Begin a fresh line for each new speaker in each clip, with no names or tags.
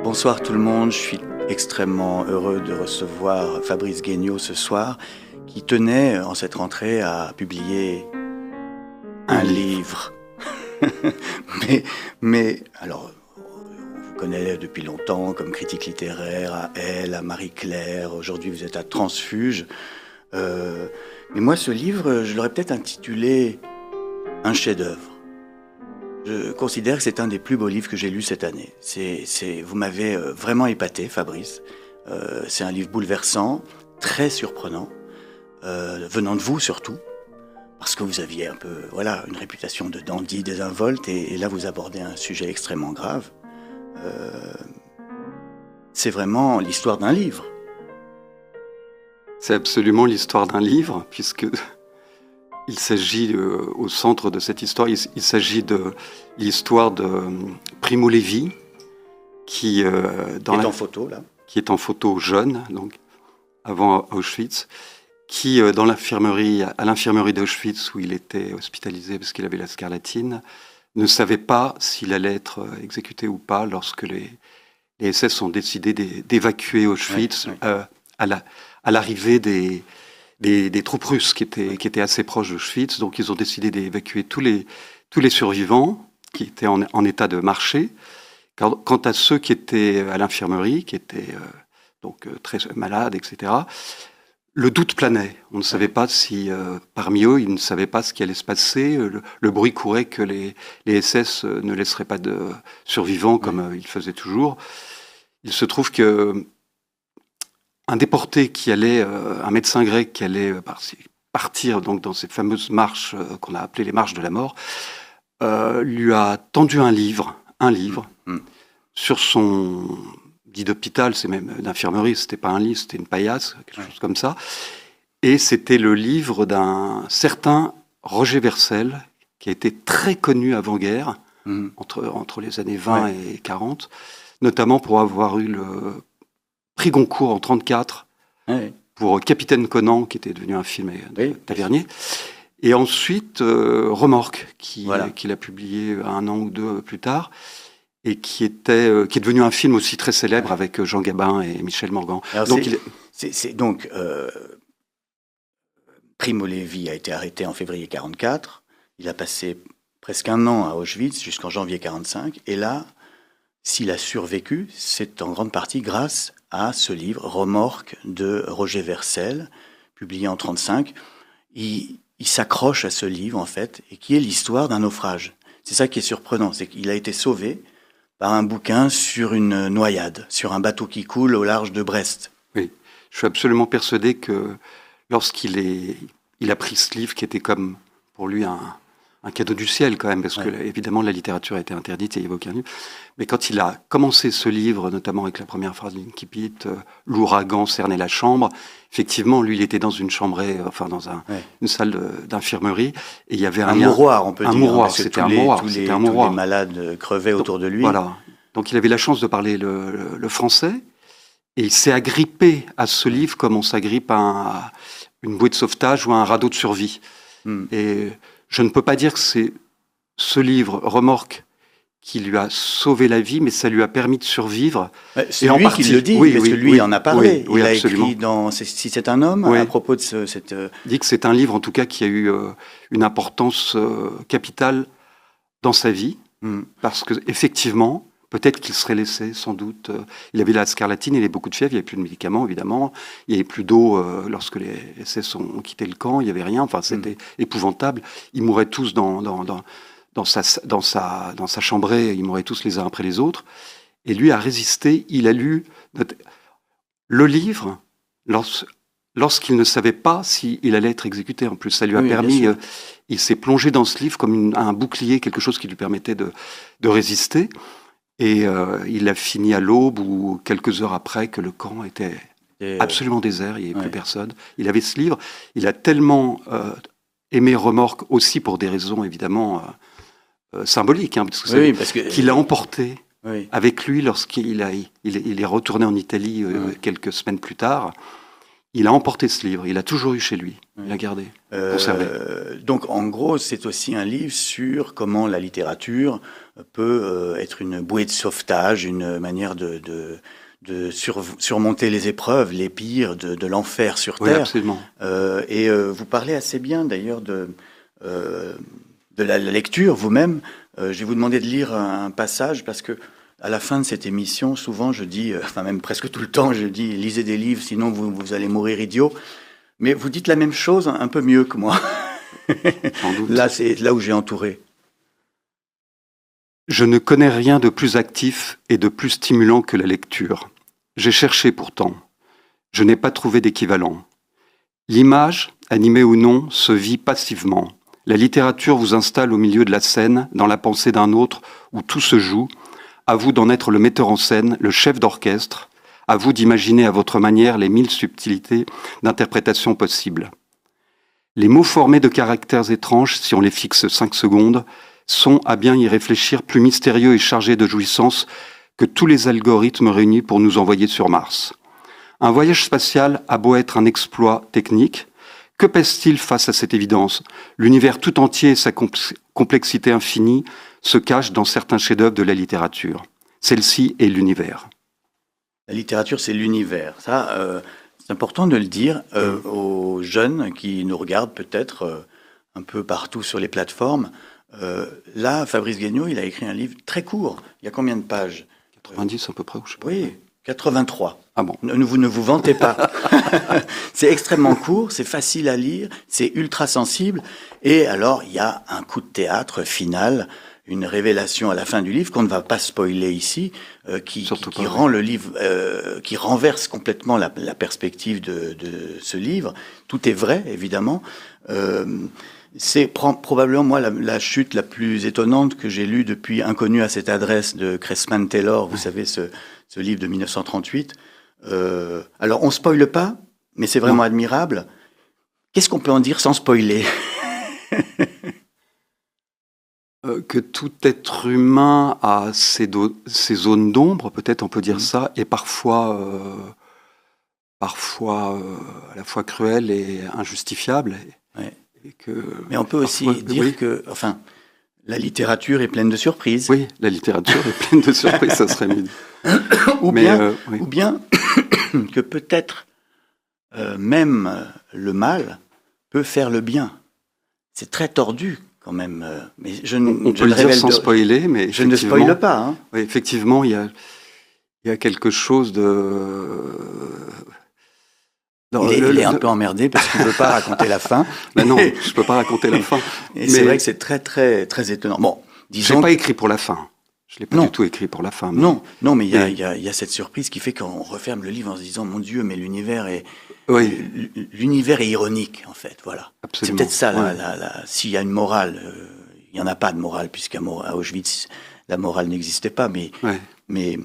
Bonsoir tout le monde, je suis extrêmement heureux de recevoir Fabrice Guignot ce soir, qui tenait en cette rentrée à publier un livre. Alors, on vous connaît depuis longtemps comme critique littéraire à Elle, à Marie-Claire, aujourd'hui vous êtes à Transfuge. Mais moi, ce livre, je l'aurais peut-être intitulé Un chef-d'œuvre. Je considère que c'est un des plus beaux livres que j'ai lus cette année. Vous m'avez vraiment épaté, Fabrice. C'est un livre bouleversant, très surprenant, venant de vous surtout, parce que vous aviez un peu, une réputation de dandy désinvolte, et là vous abordez un sujet extrêmement grave. C'est vraiment l'histoire d'un livre.
C'est absolument l'histoire d'un livre, puisque il s'agit, au centre de cette histoire, il s'agit de l'histoire de Primo Levi, qui est en photo jeune, donc avant Auschwitz, qui à l'infirmerie d'Auschwitz où il était hospitalisé parce qu'il avait la scarlatine, ne savait pas s'il allait être exécuté ou pas lorsque les SS ont décidé d'évacuer Auschwitz à l'arrivée des troupes russes qui étaient assez proches d'Auschwitz. Donc ils ont décidé d'évacuer tous les survivants qui étaient en état de marcher. Quant à ceux qui étaient à l'infirmerie, qui étaient très malades, etc., le doute planait. On ne savait pas si, parmi eux, ils ne savaient pas ce qui allait se passer. Le bruit courait que les SS ne laisseraient pas de survivants comme ils faisaient toujours. Il se trouve que un déporté un médecin grec qui allait partir donc dans ces fameuses marches qu'on a appelées les marches de la mort, lui a tendu un livre sur son lit d'hôpital, c'est même d'infirmerie, c'était pas un lit, c'était une paillasse, quelque chose comme ça. Et c'était le livre d'un certain Roger Vercel, qui a été très connu avant-guerre, entre les années 20 et 40, notamment pour avoir eu le prix Goncourt en 1934 pour Capitaine Conan, qui était devenu un film de Tavernier. Et ensuite, Remorque, qu'il a publié un an ou deux plus tard, et qui est devenu un film aussi très célèbre avec Jean Gabin et Michel Morgan.
Alors Primo Levi a été arrêté en février 1944. Il a passé presque un an à Auschwitz jusqu'en janvier 1945. Et là, s'il a survécu, c'est en grande partie grâce à ce livre, Remorque, de Roger Vercel, publié en 1935. Il s'accroche à ce livre, en fait, et qui est l'histoire d'un naufrage. C'est ça qui est surprenant, c'est qu'il a été sauvé par un bouquin sur une noyade, sur un bateau qui coule au large de Brest.
Oui, je suis absolument persuadé que lorsqu'il a pris ce livre, qui était comme pour lui un cadeau du ciel quand même, parce que évidemment la littérature a été interdite et il n'y avait aucun livre. Mais quand il a commencé ce livre, notamment avec la première phrase d'Incipit, l'ouragan cernait la chambre, effectivement, lui, il était dans une chambrée, une salle d'infirmerie, et il y avait
un mouroir, on peut dire.
Mouroir, c'était un mouroir.
Tous les malades crevaient autour de lui.
Voilà. Donc il avait la chance de parler le français, et il s'est agrippé à ce livre comme on s'agrippe à une bouée de sauvetage ou à un radeau de survie. Et je ne peux pas dire que c'est ce livre, Remorque, qui lui a sauvé la vie, mais ça lui a permis de survivre.
C'est lui qui le dit, parce que lui en a parlé. Il a absolument écrit dans Si c'est un homme, à propos de cette...
Il dit que c'est un livre, en tout cas, qui a eu une importance capitale dans sa vie, parce que effectivement, peut-être qu'il serait laissé, sans doute... il avait la scarlatine, il avait beaucoup de fièvre, il n'y avait plus de médicaments, évidemment, il n'y avait plus d'eau lorsque les SS ont quitté le camp, il n'y avait rien, enfin, c'était épouvantable. Ils mouraient tous dans sa chambrée, ils mouraient tous les uns après les autres. Et lui a résisté, il a lu le livre lorsqu'il ne savait pas s'il allait être exécuté. En plus, ça lui a permis... il s'est plongé dans ce livre comme un bouclier, quelque chose qui lui permettait de résister. Et il a fini à l'aube ou quelques heures après que le camp était absolument désert, il n'y avait plus personne. Il avait ce livre, il a tellement aimé Remorque aussi pour des raisons évidemment symboliques, parce qu'il l'a emporté avec lui lorsqu'il est retourné en Italie quelques semaines plus tard, il a emporté ce livre, il a toujours eu chez lui, il l'a gardé, conservé.
Donc en gros, c'est aussi un livre sur comment la littérature peut être une bouée de sauvetage, une manière de surmonter les épreuves, les pires de l'enfer sur Terre.
Oui, absolument.
Vous parlez assez bien d'ailleurs de la lecture vous-même. Je vais vous demander de lire un passage parce que à la fin de cette émission, souvent je dis, enfin même presque tout le temps, je dis lisez des livres, sinon vous allez mourir idiot. Mais vous dites la même chose un peu mieux que moi.
Sans doute.
Là, c'est là où j'ai entouré.
Je ne connais rien de plus actif et de plus stimulant que la lecture. J'ai cherché pourtant. Je n'ai pas trouvé d'équivalent. L'image, animée ou non, se vit passivement. La littérature vous installe au milieu de la scène, dans la pensée d'un autre, où tout se joue. À vous d'en être le metteur en scène, le chef d'orchestre. À vous d'imaginer à votre manière les 1000 subtilités d'interprétation possibles. Les mots formés de caractères étranges, si on les fixe 5 secondes, sont, à bien y réfléchir, plus mystérieux et chargés de jouissance que tous les algorithmes réunis pour nous envoyer sur Mars. Un voyage spatial a beau être un exploit technique, que pèse-t-il face à cette évidence ? L'univers tout entier et sa complexité infinie se cachent dans certains chefs-d'œuvre de la littérature. Celle-ci est l'univers.
La littérature, c'est l'univers. Ça, c'est important de le dire aux jeunes qui nous regardent peut-être un peu partout sur les plateformes. Là, Fabrice Guegnaud, il a écrit un livre très court. Il y a combien de pages ?
90 à peu près, ou je sais pas.
Oui, 83.
Ah bon.
Vous ne vous vantez pas. C'est extrêmement court, c'est facile à lire, c'est ultra sensible. Et alors, il y a un coup de théâtre final, une révélation à la fin du livre qu'on ne va pas spoiler ici, qui rend le livre, qui renverse complètement la perspective de ce livre. Tout est vrai, évidemment. C'est probablement, moi, la chute la plus étonnante que j'ai lue depuis Inconnu à cette adresse de Cressman Taylor, vous savez, ce livre de 1938. Alors, on spoile pas, mais c'est vraiment admirable. Qu'est-ce qu'on peut en dire sans spoiler ?
Que tout être humain a ses zones d'ombre, peut-être on peut dire ça, et parfois à la fois cruel et injustifiable.
Ouais.
Et que,
mais on peut aussi dire que, enfin, la littérature est pleine de surprises.
Oui, la littérature est pleine de surprises, ça serait mieux.
ou bien que peut-être même le mal peut faire le bien. C'est très tordu quand même. Mais
on peut le dire sans spoiler, mais
je ne spoile pas. Hein.
Oui, effectivement, il y a quelque chose de...
Il est un peu emmerdé parce qu'il ne veut pas raconter la fin.
Ben non, je ne peux pas raconter la fin.
Et c'est vrai que c'est très, très, très étonnant. Bon, disons.
Je l'ai pas écrit pour la fin. Je l'ai pas du tout écrit pour la fin.
Mais... Non, mais il y a cette surprise qui fait qu'on referme le livre en se disant, mon Dieu, mais l'univers est ironique, en fait. Voilà.
Absolument.
C'est peut-être ça. S'il y a une morale, il n'y en a pas de morale, puisqu'à Auschwitz, la morale n'existait pas. Mais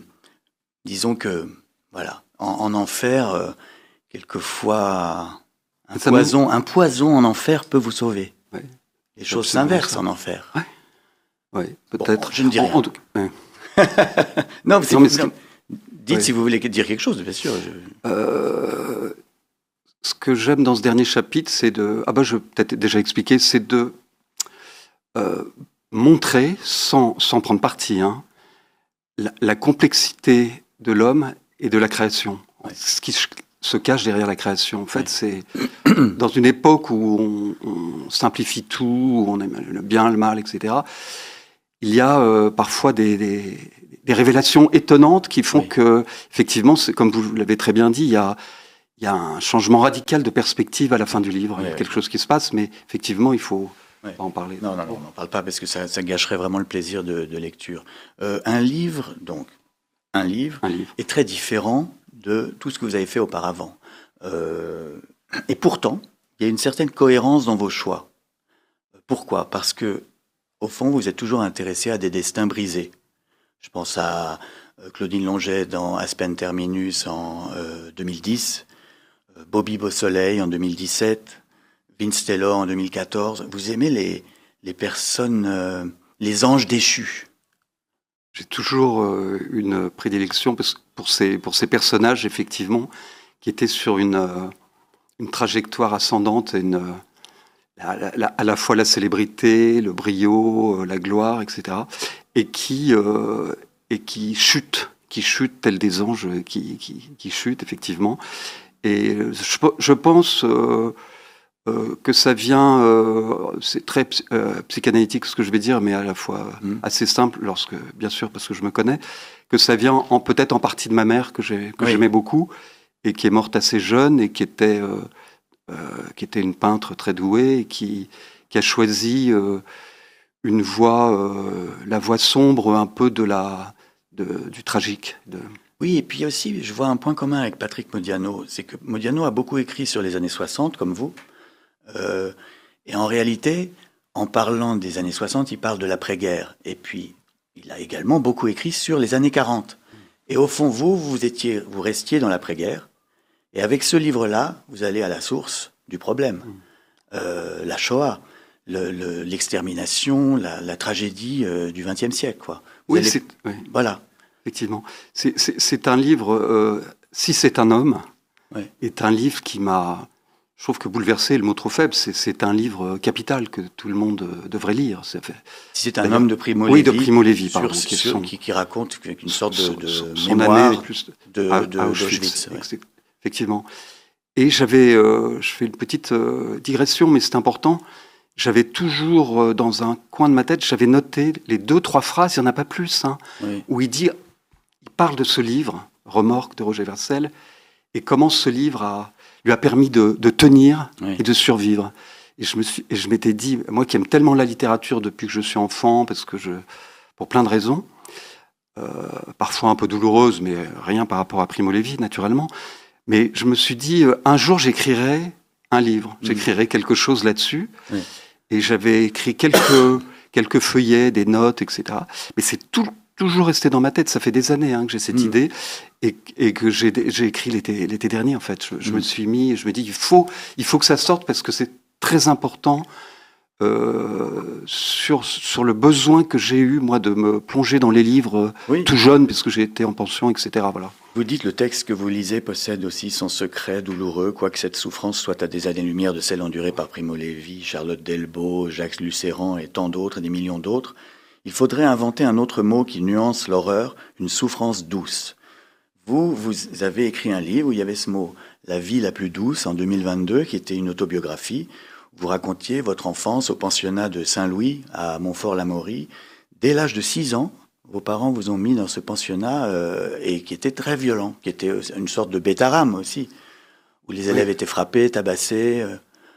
disons que, voilà, en enfer, quelquefois, un poison en enfer peut vous sauver. Ouais. Les choses s'inversent en enfer.
Ouais. Oui, peut-être.
Bon, je ne dis rien.
En tout cas,
non, dites si vous voulez dire quelque chose, bien sûr.
Ce que j'aime dans ce dernier chapitre, c'est de... Ah ben, je vais peut-être déjà expliquer, c'est de montrer, sans prendre parti, la complexité de l'homme et de la création. Ouais. Ce qui se cache derrière la création. En fait, c'est dans une époque où on simplifie tout, où on aime le bien, le mal, etc., il y a parfois des révélations étonnantes qui font que, effectivement, comme vous l'avez très bien dit, il y a un changement radical de perspective à la fin du livre. Il y a quelque chose qui se passe, mais effectivement, il faut pas en parler.
Non, on n'en parle pas parce que ça gâcherait vraiment le plaisir de lecture. Un livre est très différent de tout ce que vous avez fait auparavant. Et pourtant, il y a une certaine cohérence dans vos choix. Pourquoi ? Parce que au fond, vous êtes toujours intéressé à des destins brisés. Je pense à Claudine Longet dans Aspen Terminus en 2010, Bobby Beausoleil en 2017, Vince Taylor en 2014. Vous aimez les personnes, les anges déchus.
J'ai toujours une prédilection pour ces personnages, effectivement, qui étaient sur une une trajectoire ascendante et à la fois la célébrité, le brio, la gloire, etc. Et qui chute tels des anges qui chutent, effectivement. Et je pense que ça vient, c'est très psychanalytique ce que je vais dire, mais à la fois assez simple, bien sûr, parce que je me connais, que ça vient peut-être en partie de ma mère, que j'aimais beaucoup, et qui est morte assez jeune, et qui était une peintre très douée, et qui a choisi une voie, la voie sombre un peu du tragique.
Oui, et puis aussi, je vois un point commun avec Patrick Modiano, c'est que Modiano a beaucoup écrit sur les années 60, comme vous, et en réalité, en parlant des années 60, il parle de l'après-guerre, et puis il a également beaucoup écrit sur les années 40. Et au fond, vous restiez dans l'après-guerre, et avec ce livre-là, vous allez à la source du problème, la Shoah, l'extermination, la tragédie du XXe siècle, quoi.
Oui,
voilà.
Effectivement. C'est un livre, Si c'est un homme, est un livre qui m'a, je trouve que bouleversé, le mot trop faible, c'est un livre capital que tout le monde devrait lire.
Si c'est un homme de Primo Levi.
Oui, de Primo Levi, pardon.
Qui raconte une sorte de
son
mémoire
année
d'Auschwitz.
Effectivement. Et je fais une petite digression, mais c'est important. J'avais toujours, dans un coin de ma tête, j'avais noté les 2-3 phrases, il n'y en a pas plus, où il parle de ce livre, Remorque de Roger Vercel, et comment ce livre lui a permis de tenir et de survivre. Et je m'étais dit, moi qui aime tellement la littérature depuis que je suis enfant, pour plein de raisons, parfois un peu douloureuses, mais rien par rapport à Primo Levi, naturellement. Mais je me suis dit, un jour j'écrirai un livre, j'écrirai quelque chose là-dessus. Oui. Et j'avais écrit quelques feuillets, des notes, etc. Mais c'est toujours resté dans ma tête. Ça fait des années que j'ai cette idée et que j'ai écrit l'été dernier, en fait. Je me suis mis, je me dis, il faut que ça sorte parce que c'est très important sur le besoin que j'ai eu, moi, de me plonger dans les livres tout jeune, puisque j'ai été en pension, etc. Voilà.
Vous dites le texte que vous lisez possède aussi son secret douloureux, quoique cette souffrance soit à des années-lumière de celle endurée par Primo Levi, Charlotte Delbo, Jacques Lucéran et tant d'autres, et des millions d'autres. Il faudrait inventer un autre mot qui nuance l'horreur, une souffrance douce. Vous avez écrit un livre où il y avait ce mot, La vie la plus douce, en 2022, qui était une autobiographie. Vous racontiez votre enfance au pensionnat de Saint-Louis, à Montfort-l'Amaury. Dès l'âge de 6 ans, vos parents vous ont mis dans ce pensionnat et qui était très violent, qui était une sorte de Bétarame aussi, où les élèves étaient frappés, tabassés.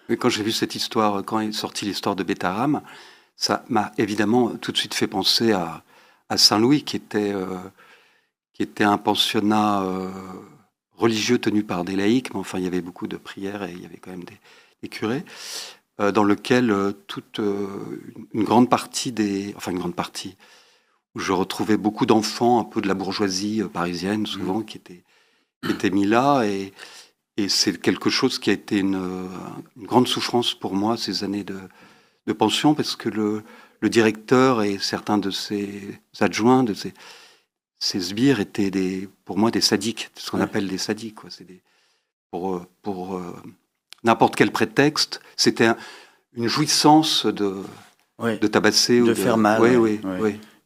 Mais quand j'ai vu cette histoire, quand est sortie l'histoire de Bétarame, ça m'a évidemment tout de suite fait penser à Saint-Louis, qui était un pensionnat religieux tenu par des laïcs, mais enfin il y avait beaucoup de prières et il y avait quand même des curés, dans lequel une grande partie où je retrouvais beaucoup d'enfants, un peu de la bourgeoisie parisienne, souvent, qui étaient mis là. Et c'est quelque chose qui a été une grande souffrance pour moi, ces années de pension, parce que le directeur et certains de ses adjoints, de ses sbires, étaient pour moi des sadiques, ce qu'on appelle des sadiques. Quoi. C'est pour n'importe quel prétexte, c'était une jouissance de tabasser.
De faire mal.
Oui.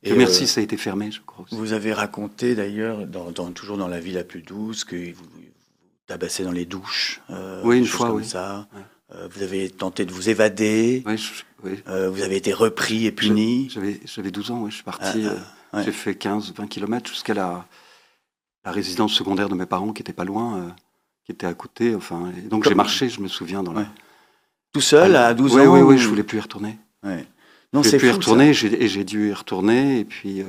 Et merci, ça a été fermé, je crois. Aussi.
Vous avez raconté d'ailleurs, toujours dans La vie la plus douce, que vous tabassez dans les douches.
Une fois,
comme ça. Ouais. Vous avez tenté de vous évader.
Oui.
Vous avez été repris et puni.
J'avais 12 ans, je suis parti. J'ai fait 15-20 km jusqu'à la résidence secondaire de mes parents, qui n'était pas loin, qui était à côté. Enfin, et donc j'ai marché, je me souviens.
Tout seul, à 12 ans
Oui, je ne voulais plus y retourner.
Ouais.
Non, je ne voulais plus y retourner, et j'ai dû y retourner. Et puis,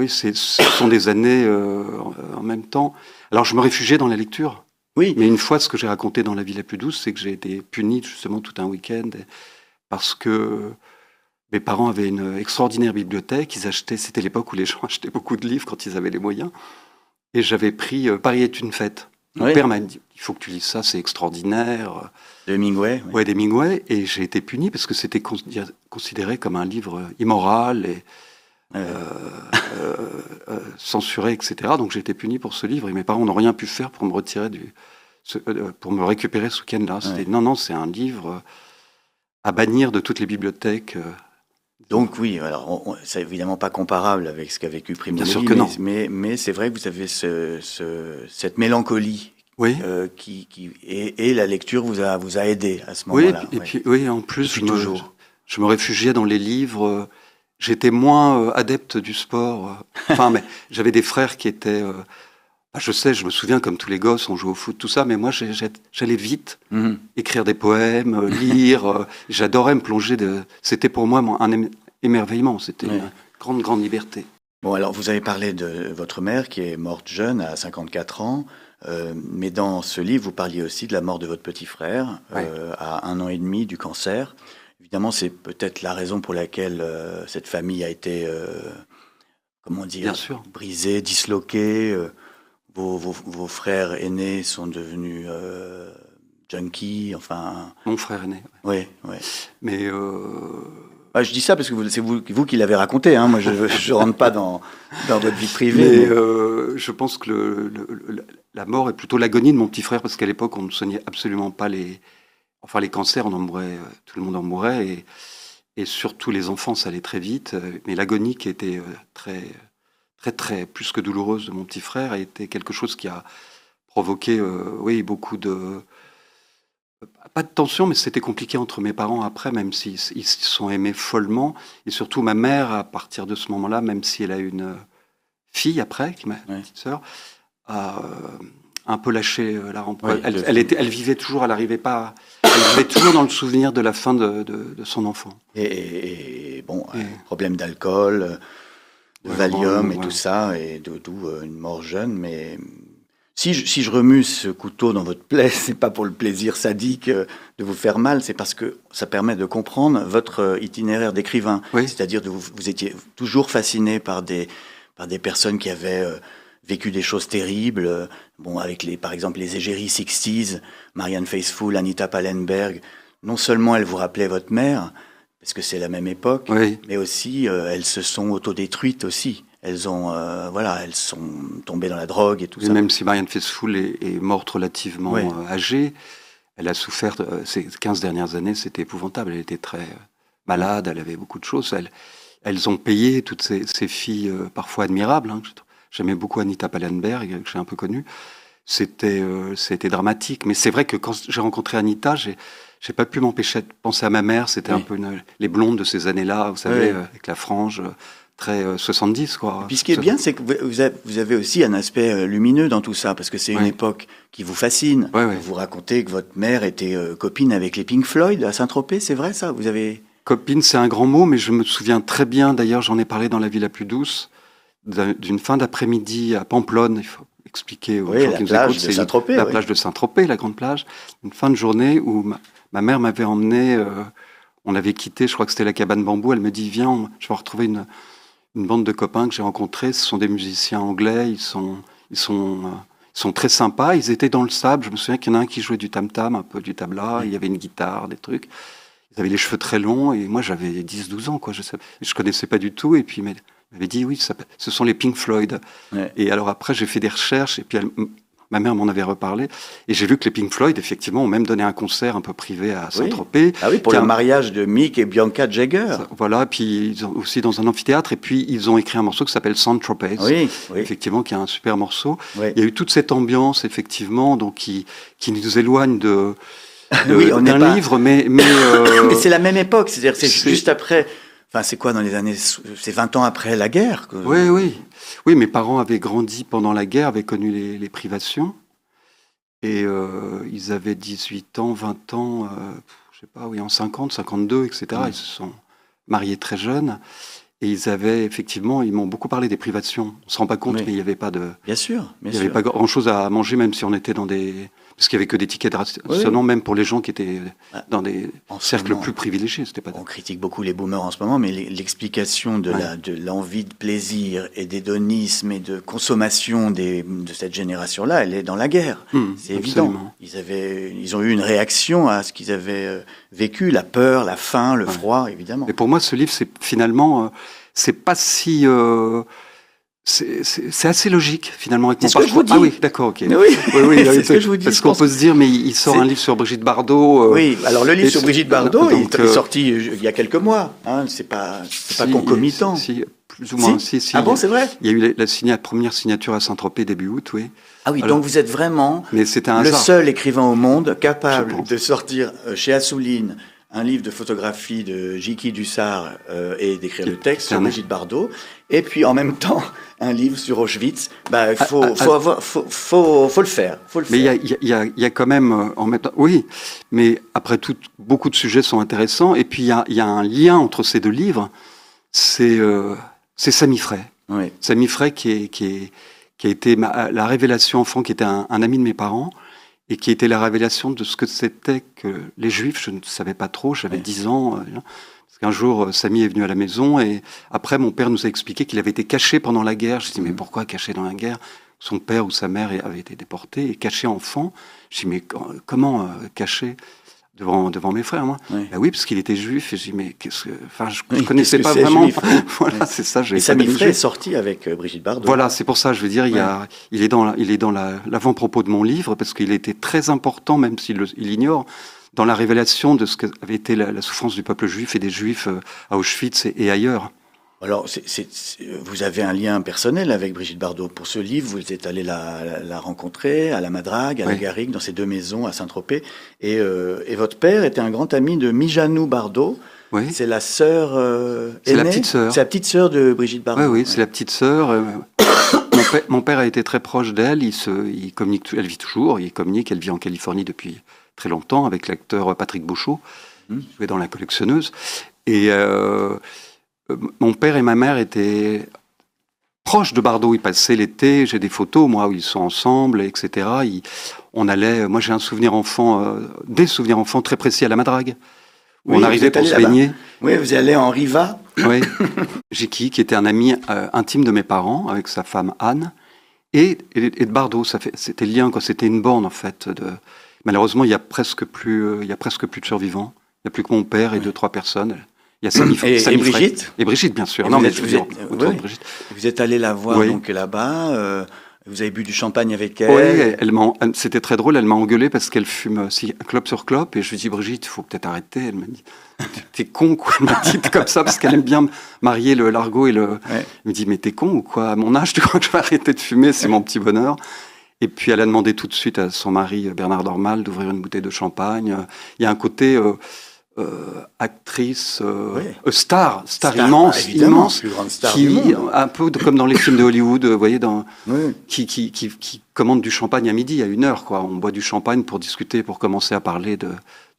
ce sont des années en même temps. Alors, je me réfugiais dans la lecture.
Oui.
Mais une fois, ce que j'ai raconté dans La vie la plus douce, c'est que j'ai été puni justement tout un week-end parce que mes parents avaient une extraordinaire bibliothèque. C'était l'époque où les gens achetaient beaucoup de livres quand ils avaient les moyens. Et j'avais pris Paris est une fête. Mon père m'a dit, il faut que tu lises ça, c'est extraordinaire.
D'Hemingway.
Oui, d'Hemingway. Et j'ai été puni parce que c'était considéré comme un livre immoral et censuré, etc. Donc j'ai été puni pour ce livre. Et mes parents n'ont rien pu faire pour me retirer pour me récupérer ce week-end-là. C'était, non, c'est un livre à bannir de toutes les bibliothèques.
Donc oui, alors c'est évidemment pas comparable avec ce qu'a vécu Primo Levi,
Bien sûr que non.
Mais c'est vrai que vous avez cette mélancolie
Oui.
Et la lecture vous a aidé à ce moment-là.
Oui, et puis oui, en plus,
toujours.
Je me réfugiais dans les livres. J'étais moins adepte du sport. Mais j'avais des frères qui étaient. Je me souviens, comme tous les gosses, on jouait au foot, tout ça, mais moi, j'allais vite, écrire des poèmes, lire. J'adorais me plonger. C'était pour moi un émerveillement. C'était une grande liberté.
Bon, alors, vous avez parlé de votre mère qui est morte jeune, à 54 ans. Mais dans ce livre, vous parliez aussi de la mort de votre petit frère, à 1 an et demi, du cancer. Évidemment, c'est peut-être la raison pour laquelle cette famille a été, brisée, disloquée. Vos frères aînés sont devenus junkies, enfin...
Mon frère aîné.
Oui.
Mais...
je dis ça parce que c'est vous qui l'avez raconté. Hein. Moi, je ne rentre pas dans votre vie privée.
Mais je pense que la mort est plutôt l'agonie de mon petit frère, parce qu'à l'époque, on ne soignait absolument pas les cancers, on en mourait, tout le monde en mourait, et surtout les enfants, ça allait très vite. Mais l'agonie qui était très plus que douloureuse de mon petit frère a été quelque chose qui a provoqué, beaucoup de... Pas de tension, mais c'était compliqué entre mes parents après, même s'ils se sont aimés follement. Et surtout ma mère, à partir de ce moment-là, même si elle a une fille après, qui est ma petite sœur, a un peu lâché la rampe. Elle vivait toujours, elle vivait toujours dans le souvenir de la fin de son enfant.
Problème d'alcool, de Valium et tout ça, et d'où une mort jeune, mais... Si je remue ce couteau dans votre plaie, c'est pas pour le plaisir sadique de vous faire mal, c'est parce que ça permet de comprendre votre itinéraire d'écrivain.
Oui.
C'est-à-dire que vous étiez toujours fasciné par des personnes qui avaient vécu des choses terribles. Avec par exemple les égéries 60s, Marianne Faithfull, Anita Pallenberg. Non seulement elles vous rappelaient votre mère, parce que c'est la même époque, mais aussi elles se sont autodétruites aussi. Elles sont tombées dans la drogue et tout ça.
Même si Marianne Faithfull est morte relativement âgée, elle a souffert ces 15 dernières années, c'était épouvantable. Elle était très malade, elle avait beaucoup de choses. Elles ont payé, toutes ces filles parfois admirables. Hein. J'aimais beaucoup Anita Pallenberg, que j'ai un peu connue. C'était dramatique. Mais c'est vrai que quand j'ai rencontré Anita, j'ai pas pu m'empêcher de penser à ma mère. C'était un peu les blondes de ces années-là, vous savez, avec la frange... très 70, quoi.
Et puis ce qui est bien, c'est que vous avez aussi un aspect lumineux dans tout ça, parce que c'est une époque qui vous fascine. Vous racontez que votre mère était copine avec les Pink Floyd à Saint-Tropez, c'est vrai ça? Vous avez...
Copine, c'est un grand mot, mais je me souviens très bien, d'ailleurs j'en ai parlé dans La vie la plus douce, d'une fin d'après-midi à Pamplonne, il faut expliquer aux gens qui nous écoutent, c'est la plage de Saint-Tropez, la grande plage, une fin de journée où ma mère m'avait emmené, on avait quitté, je crois que c'était la cabane bambou, elle me dit, viens, je vais retrouver une bande de copains que j'ai rencontrés, ce sont des musiciens anglais, ils sont très sympas, ils étaient dans le sable, je me souviens qu'il y en a un qui jouait du tam-tam, un peu du tabla, il y avait une guitare, des trucs, ils avaient les cheveux très longs, et moi j'avais 10-12 ans, quoi, je connaissais pas du tout, et puis il m'avait dit, oui, ce sont les Pink Floyd. Et alors après j'ai fait des recherches, et puis ma mère m'en avait reparlé, et j'ai vu que les Pink Floyd, effectivement, ont même donné un concert un peu privé à Saint-Tropez.
Ah oui, pour le mariage de Mick et Bianca Jagger.
Voilà, puis ils ont aussi dans un amphithéâtre, et puis ils ont écrit un morceau qui s'appelle Saint-Tropez, effectivement, qui est un super morceau. Il y a eu toute cette ambiance, effectivement, donc qui nous éloigne d'un livre, mais
mais c'est la même époque, c'est-à-dire c'est juste après... Enfin, c'est quoi dans les années... C'est 20 ans après la guerre que...
Oui, mes parents avaient grandi pendant la guerre, avaient connu les privations. Et ils avaient 18 ans, 20 ans, je sais pas, en 50, 52, etc. Ils se sont mariés très jeunes. Et ils m'ont beaucoup parlé des privations. On ne se rend pas compte, mais il n'y avait pas de...
Bien sûr.
Il n'y avait pas grand-chose à manger, même si on était dans des... Parce qu'il n'y avait que des tickets de rationnement, même pour les gens qui étaient dans des cercles plus privilégiés.
On critique beaucoup les boomers en ce moment, mais l'explication de l'envie de plaisir et d'hédonisme et de consommation de cette génération-là, elle est dans la guerre. C'est évident. Ils ont eu une réaction à ce qu'ils avaient vécu, la peur, la faim, le froid, évidemment.
Et pour moi, ce livre, c'est finalement... c'est pas si... C'est assez logique, finalement, avec mon
C'est ce que je vous
parcours.
dis.
Ah oui, d'accord, ok.
Oui,
Oui,
c'est ce que je vous dis.
parce
je
qu'on
pense.
peut se dire, mais il sort un livre sur Brigitte Bardot.
Oui, alors le livre sur Brigitte Bardot,
donc,
il est sorti il y a quelques mois. Hein, c'est pas concomitant.
Si, plus ou moins. Si,
Ah bon, c'est vrai?
Il y a eu la première signature à Saint-Tropez début août, oui.
Ah oui,
Alors,
donc vous êtes vraiment
mais c'était un
le
hasard.
seul écrivain au monde
Je
capable
pense.
de sortir chez Assouline un livre de photographie de Jiki Dussart et d'écrire le texte sur Brigitte Bardot, et puis en même temps un livre sur Auschwitz. Bah, faut le faire.
Mais il y a quand même en même temps, oui. Mais après tout, beaucoup de sujets sont intéressants. Et puis il y a un lien entre ces deux livres. C'est Samy Frey.
Oui.
Samy Frey qui a été la révélation enfant, qui était un ami de mes parents. Et qui était la révélation de ce que c'était que les Juifs. Je ne savais pas trop, j'avais 10 ans. Parce qu'un jour, Samy est venu à la maison et après, mon père nous a expliqué qu'il avait été caché pendant la guerre. Je dis, mais pourquoi caché dans la guerre? Son père ou sa mère avait été déporté et caché enfant. Je dis, mais comment caché devant mes frères, moi?
Oui.
Ben oui, parce qu'il était juif. Et je dis, mais je connaissais pas vraiment.
Juif,
Voilà, c'est ça.
Et Samy Frey est sorti avec Brigitte Bardot.
Voilà, c'est pour ça, je veux dire, il est dans l'avant-propos de mon livre, parce qu'il était très important, même s'il ignore, dans la révélation de ce qu'avait été la souffrance du peuple juif et des juifs à Auschwitz et ailleurs.
Alors, vous avez un lien personnel avec Brigitte Bardot. Pour ce livre, vous êtes allé la rencontrer à la Madrague, à la Garrigue, dans ces deux maisons à Saint-Tropez. Et votre père était un grand ami de Mijanou Bardot. Oui. C'est la sœur
c'est la petite sœur.
C'est la petite sœur de Brigitte Bardot.
Oui, c'est la petite sœur. Mon père a été très proche d'elle. Il communique. Elle vit toujours. Il communique. Elle vit en Californie depuis très longtemps avec l'acteur Patrick Beauchot, joué dans La Collectionneuse. Et mon père et ma mère étaient proches de Bardot. Ils passaient l'été. J'ai des photos, moi, où ils sont ensemble, etc. On allait. Moi, j'ai des souvenirs enfants très précis à la Madrague. Où on arrivait pour se baigner.
Oui, vous allez en Riva.
Oui. Jiki, qui était un ami intime de mes parents, avec sa femme Anne, et de Bardot. C'était lien, quoi. C'était une borne, en fait. Malheureusement, il y a presque plus de survivants. Il n'y a plus que mon père et 2-3 personnes. Il y a Samy
et Brigitte.
Et Brigitte, bien sûr.
Brigitte. Vous êtes allé la voir donc là-bas. Vous avez bu du champagne avec elle.
Oui, c'était très drôle. Elle m'a engueulé parce qu'elle fume clope sur clope. Et je lui dis, Brigitte, il faut peut-être arrêter. Elle m'a dit, t'es con, quoi. Elle m'a dit comme ça parce qu'elle aime bien marier le largot et le. Elle me dit, mais t'es con ou quoi? À mon âge, tu crois que je vais arrêter de fumer? C'est mon petit bonheur. Et puis elle a demandé tout de suite à son mari Bernard Dormal d'ouvrir une bouteille de champagne. Il y a un côté actrice, star immense,
plus grande star
qui
du monde.
un peu comme dans les films de Hollywood, vous voyez, qui commande du champagne à midi, à 1h, quoi. On boit du champagne pour discuter, pour commencer à parler de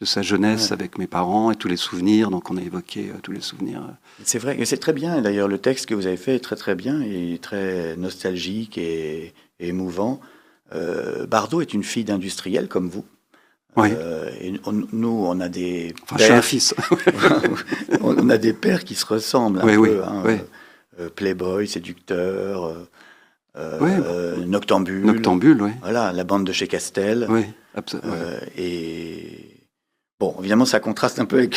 sa jeunesse avec mes parents et tous les souvenirs. Donc on a évoqué tous les souvenirs.
C'est vrai, et c'est très bien. D'ailleurs, le texte que vous avez fait est très très bien et très nostalgique et émouvant. Bardot est une fille d'industriel comme vous.
Oui.
Nous, on a des
pères. Je suis un fils.
On a des pères qui se ressemblent un peu. Hein, playboy, séducteur, noctambule.
Noctambule, oui.
Voilà, la bande de chez Castel.
Oui, absolument.
Et bon, évidemment, ça contraste un peu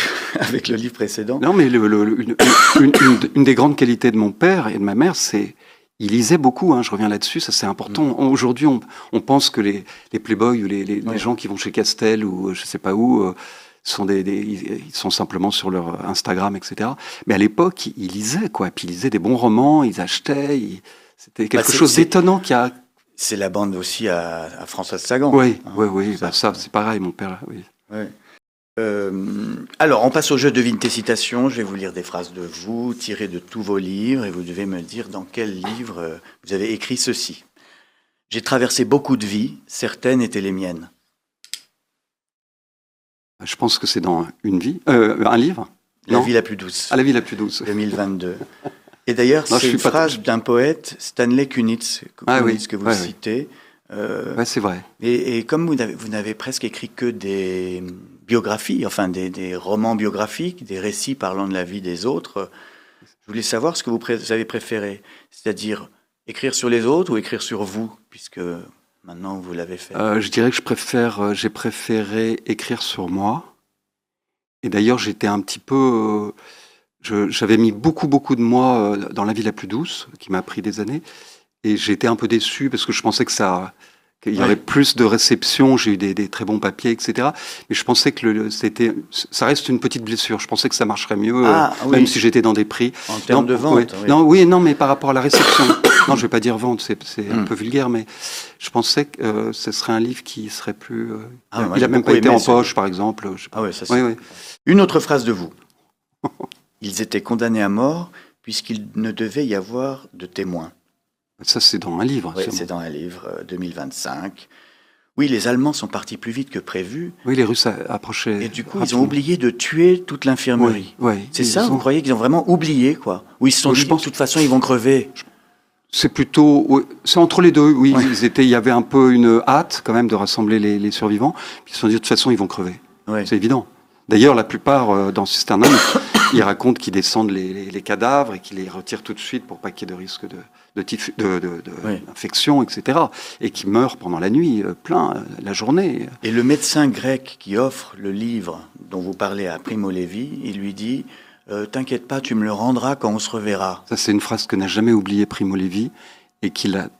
avec le livre précédent.
Non, mais une des grandes qualités de mon père et de ma mère, c'est il lisait beaucoup, je reviens là-dessus, ça c'est important. Aujourd'hui, on pense que les playboys ou les gens qui vont chez Castel ou je sais pas où ils sont simplement sur leur Instagram, etc. Mais à l'époque, ils lisaient, quoi. Puis ils lisaient des bons romans, ils achetaient. C'était quelque chose d'étonnant qui a.
C'est la bande aussi à Françoise Sagan.
Oui, ça c'est pareil, mon père. Oui.
Ouais. Alors, on passe au jeu devine-tes-citations. Je vais vous lire des phrases de vous, tirées de tous vos livres, et vous devez me dire dans quel livre vous avez écrit ceci. J'ai traversé beaucoup de vies, certaines étaient les miennes.
Je pense que c'est dans un livre.
La vie la plus douce.
La vie la plus douce.
2022. Et d'ailleurs, c'est une phrase d'un poète, Stanley Kunitz, que vous citez.
C'est vrai.
Et comme vous n'avez presque écrit que des biographies, enfin des romans biographiques, des récits parlant de la vie des autres, je voulais savoir ce que vous avez préféré, c'est-à-dire écrire sur les autres ou écrire sur vous, puisque maintenant vous l'avez fait.
Je dirais que j'ai préféré écrire sur moi. Et d'ailleurs, j'étais un petit peu, J'avais mis beaucoup de moi dans La vie la plus douce, qui m'a pris des années, et j'ai été un peu déçu parce que je pensais qu'il y aurait plus de réception. J'ai eu des très bons papiers, etc. Mais je pensais que ça reste une petite blessure. Je pensais que ça marcherait mieux, même si j'étais dans des prix.
En termes de vente.
Non, mais par rapport à la réception. Non, je vais pas dire vente, c'est un peu vulgaire, mais je pensais que ce serait un livre qui serait plus. Il a même pas été en poche, par exemple.
Ça c'est. Une autre phrase de vous. Ils étaient condamnés à mort puisqu'il ne devait y avoir de témoins.
Ça, c'est dans un livre.
Oui, c'est dans un livre, 2025. Oui, les Allemands sont partis plus vite que prévu.
Oui, les Russes approchaient.
Et du coup, ils ont oublié de tuer toute l'infirmerie. C'est ça, vous croyez qu'ils ont vraiment oublié, quoi? Ou ils se sont dit, de toute façon, ils vont crever?
C'est plutôt... C'est entre les deux, oui. Il y avait un peu une hâte, quand même, de rassembler les survivants. Puis ils se sont dit, de toute façon, ils vont crever. C'est évident. D'ailleurs, la plupart, dans Cisternum, ils racontent qu'ils descendent les cadavres et qu'ils les retirent tout de suite pour pas qu'il y ait de risque d'infection, etc. Et qu'ils meurent pendant la nuit, la journée.
Et le médecin grec qui offre le livre dont vous parlez à Primo Levi, il lui dit « T'inquiète pas, tu me le rendras quand on se reverra ».
Ça, c'est une phrase que n'a jamais oublié Primo Levi et qu'il a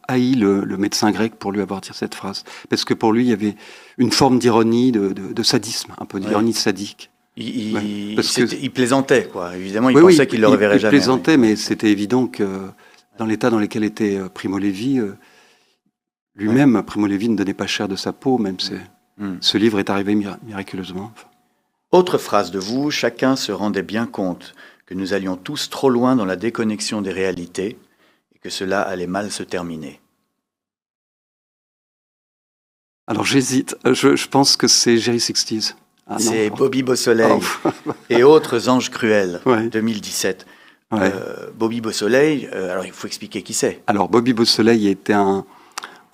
haï le médecin grec pour lui avoir dit cette phrase. Parce que pour lui, il y avait une forme d'ironie, de sadisme, un peu d'ironie sadique.
Il plaisantait, quoi. Évidemment, il pensait qu'il ne le reverrait jamais.
Il plaisantait, mais c'était évident que dans l'état dans lequel était Primo Levi, lui-même, Primo Levi ne donnait pas cher de sa peau, même ce livre est arrivé miraculeusement.
Autre phrase de vous, chacun se rendait bien compte que nous allions tous trop loin dans la déconnexion des réalités et que cela allait mal se terminer.
Alors j'hésite, je pense que c'est Jerry Sixties.
C'est Bobby Beausoleil et autres anges cruels, 2017. Bobby Beausoleil, alors il faut expliquer qui c'est.
Alors Bobby Beausoleil était un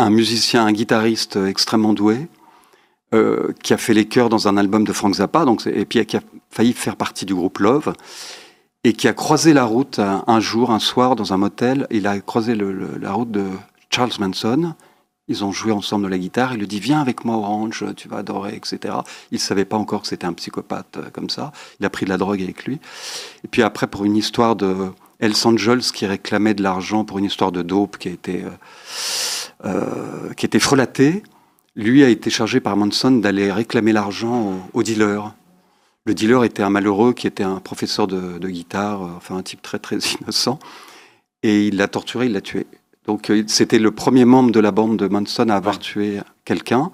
musicien, un guitariste extrêmement doué, qui a fait les chœurs dans un album de Frank Zappa, et puis qui a failli faire partie du groupe Love, et qui a croisé la route un soir, dans un motel. Il a croisé la route de Charles Manson. Ils ont joué ensemble de la guitare. Il lui dit « Viens avec moi, Orange, tu vas adorer, etc. » Il ne savait pas encore que c'était un psychopathe comme ça. Il a pris de la drogue avec lui. Et puis après, pour une histoire de Hells Angels qui réclamait de l'argent pour une histoire de dope qui était frelatée, lui a été chargé par Manson d'aller réclamer l'argent au dealer. Le dealer était un malheureux qui était un professeur de guitare, enfin un type très très innocent. Et il l'a torturé, il l'a tué. Donc c'était le premier membre de la bande de Manson à avoir tué quelqu'un.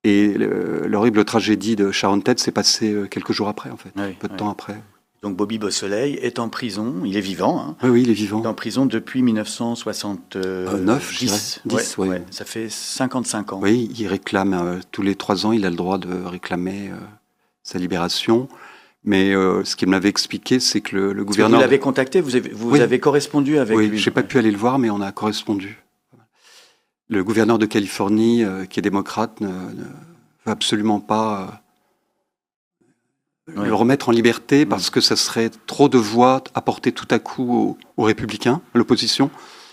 Et l'horrible tragédie de Sharon Tate s'est passée quelques jours après, en fait, peu de temps après.
Donc Bobby Beausoleil est en prison, il est vivant.
Oui, il est vivant.
Il est en prison depuis 1969, 10. Ça fait 55 ans.
Oui, il réclame, tous les 3 ans, il a le droit de réclamer sa libération. Mais ce qu'il m'avait expliqué, c'est que le gouverneur...
Vous l'avez contacté, vous avez correspondu avec lui?
Oui, je n'ai pas pu aller le voir, mais on a correspondu. Le gouverneur de Californie, qui est démocrate, ne veut absolument pas le remettre en liberté parce que ça serait trop de voix apportées tout à coup aux républicains, à l'opposition.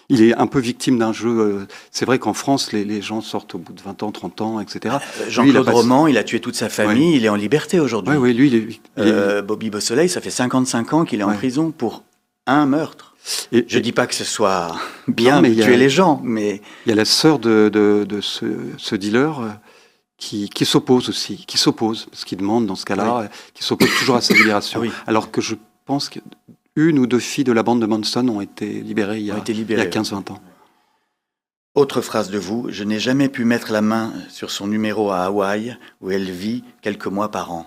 Il est un peu victime d'un jeu. C'est vrai qu'en France, les gens sortent au bout de 20 ans, 30 ans, etc.
Jean-Claude Roman, il a tué toute sa famille, il est en liberté aujourd'hui.
Oui, lui,
Bobby Beausoleil, ça fait 55 ans qu'il est en prison pour un meurtre. Je ne dis pas que ce soit bien de tuer les gens, mais... Il
y a la sœur de ce dealer qui s'oppose aussi, parce qu'il demande dans ce cas-là, qui s'oppose toujours à sa libération. Alors que je pense que... Une ou 2 filles de la bande de Manson ont été libérées il y a 15-20 ans.
Autre phrase de vous, je n'ai jamais pu mettre la main sur son numéro à Hawaï, où elle vit quelques mois par an.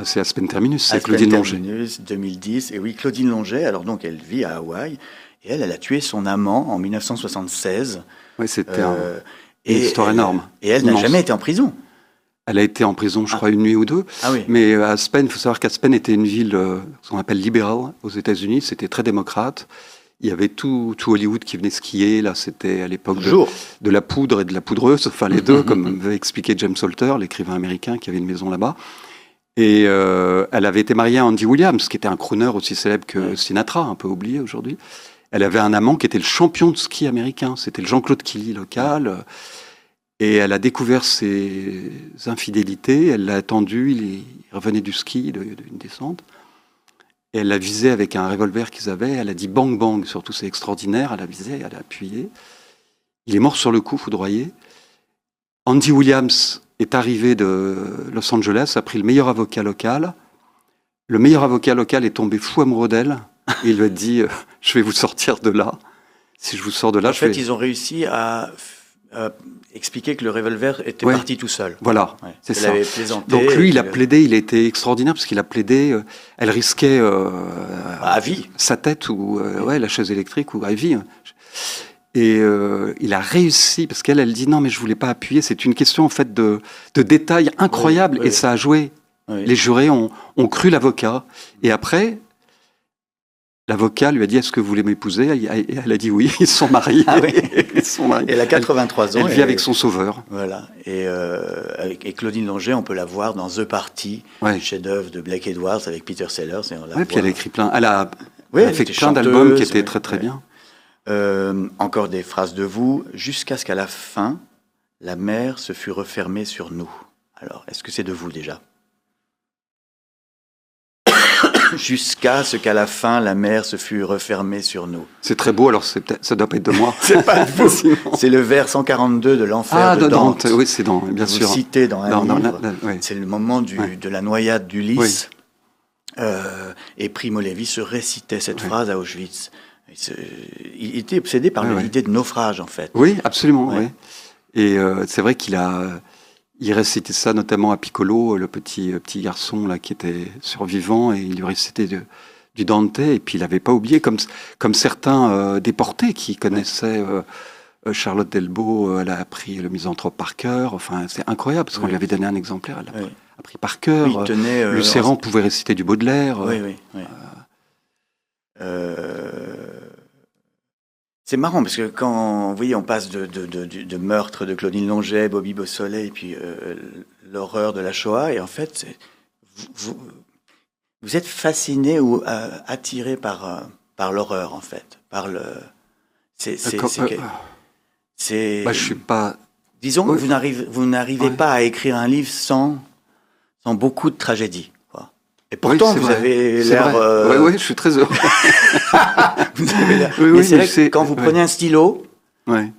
C'est Aspen Terminus, c'est Claudine Longet.
Aspen Terminus, 2010, et oui, Claudine Longet, alors donc elle vit à Hawaï, et elle a tué son amant en 1976.
Oui, c'était une histoire énorme.
Et elle n'a jamais été en prison.
Elle a été en prison, je crois, 1 nuit ou 2. Mais à Aspen, il faut savoir qu'Aspen était une ville, ce qu'on appelle libérale aux États-Unis. C'était très démocrate. Il y avait tout Hollywood qui venait skier. Là, c'était à l'époque de la poudre et de la poudreuse, enfin les deux, comme m'avait expliqué James Salter, l'écrivain américain qui avait une maison là-bas. Et elle avait été mariée à Andy Williams, qui était un crooner aussi célèbre que Sinatra, un peu oublié aujourd'hui. Elle avait un amant qui était le champion de ski américain. C'était le Jean-Claude Killy local. Et elle a découvert ses infidélités, elle l'a attendu, il revenait du ski, d'une descente. Et elle l'a visé avec un revolver qu'ils avaient. Elle a dit bang bang, surtout c'est extraordinaire. Elle a visé, elle a appuyé. Il est mort sur le coup, foudroyé. Andy Williams est arrivé de Los Angeles, a pris le meilleur avocat local. Le meilleur avocat local est tombé fou amoureux d'elle. Et il lui a dit je vais vous sortir de là. Si je vous sors de là,
en fait, ils ont réussi à expliquer que le revolver était parti tout seul.
Voilà,
ouais.
c'est ça.
Plaisanté,
donc lui, il a plaidé, il était extraordinaire parce qu'il a plaidé, elle risquait
à vie.
Sa tête ou la chaise électrique ou à vie. Et il a réussi parce elle dit non mais je voulais pas appuyer. C'est une question en fait de détails incroyables et ça a joué. Oui. Les jurés ont cru l'avocat et après. L'avocat lui a dit est-ce que vous voulez m'épouser et elle a dit oui, ils sont mariés.
Ah oui.
Ils sont mariés.
Elle a 83 ans.
Elle vit avec son sauveur.
Voilà. Et Claudine Longet, on peut la voir dans The Party, chef-d'œuvre de Blake Edwards avec Peter Sellers. Et
puis elle a écrit plein. Elle a fait plein d'albums qui étaient très très bien.
Encore des phrases de vous. Jusqu'à ce qu'à la fin, la mer se fût refermée sur nous. Alors, est-ce que c'est de vous déjà ? Jusqu'à ce qu'à la fin, la mer se fût refermée sur nous.
C'est très beau, alors ça doit pas être de moi.
C'est pas de vous. C'est le vers 142 de l'enfer de Dante.
Oui, c'est bien sûr.
Vous citez dans un livre. C'est le moment de la noyade d'Ulysse. Oui. Et Primo Levi se récitait cette phrase à Auschwitz. Il était obsédé par l'idée de naufrage, en fait.
Oui, absolument. Oui. Et c'est vrai il récitait ça notamment à Piccolo, le petit garçon là qui était survivant, et il lui récitait du Dante, et puis il n'avait pas oublié, comme certains déportés qui connaissaient Charlotte Delbo, elle a appris le Misanthrope par cœur, enfin c'est incroyable, parce qu'on lui avait donné un exemplaire, elle l'a appris par cœur, Lucéran pouvait réciter du Baudelaire.
Oui. C'est marrant parce que quand, vous voyez, on passe de meurtre de Claudine Longet, Bobby Beausoleil, et puis l'horreur de la Shoah, et en fait, vous êtes fasciné ou attiré par l'horreur, en fait, par le.
Je suis pas.
Disons que vous n'arrivez pas à écrire un livre sans beaucoup de tragédie. Et pourtant, vous avez l'air.
Oui, je suis très heureux.
Vous avez l'air. Mais c'est vrai que quand vous prenez un stylo,